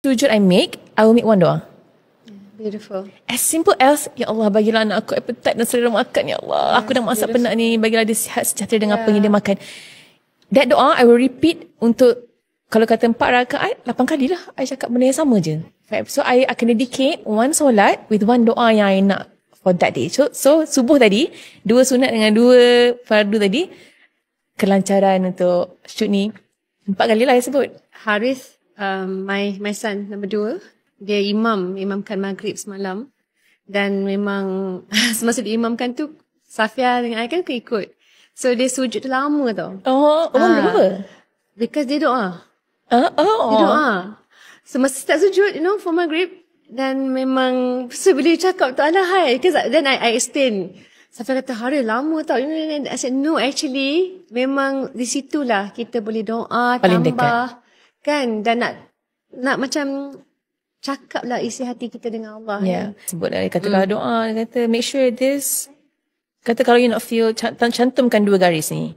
sujud I will make one doa. Beautiful. As simple as, ya Allah, bagilah anak aku appetite dan selera makan, ya Allah. Aku dah masak penat ni, bagilah dia sihat sejahtera dengan apa yang dia makan. That doa I will repeat untuk, kalau kata 4 rakaat, 8 kali lah I cakap benda yang sama je. So I akan dedicate one solat with one doa yang I nak for that day. So subuh tadi, 2 sunat dengan 2 fardu tadi, kelancaran untuk shoot ni 4 kali lah I sebut. Haris, my son number 2, dia imamkan maghrib semalam. Dan memang semasa diimamkan tu, Safia dengan I kan ikut. So dia sujud tu lama tau. Kenapa? Because dia doa. Dia doa. So masa start sujud, for maghrib, dan memang, so bila dia cakap tu, alahai. Then I explain. Safia kata, Haris lama tau. I said, no, actually, memang di situlah kita boleh doa, paling tambah. Dekat. Kan? Dan nak macam cakap lah isi hati kita dengan Allah. Ya, sebut lah. Dia kata kalau doa, dia kata make sure this. Kata kalau you nak feel, cantumkan 2 garis ni.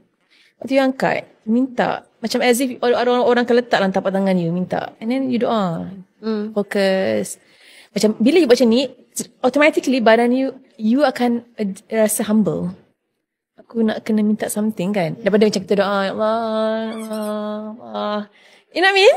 Lepas tu you angkat, minta. Macam as if orang akan letak dalam tapak tangan you, minta. And then you doa. Fokus. Macam bila you buat macam ni, automatically badan you akan rasa humble. Aku nak kena minta something kan. Daripada macam kita doa, Allah. You know what I mean?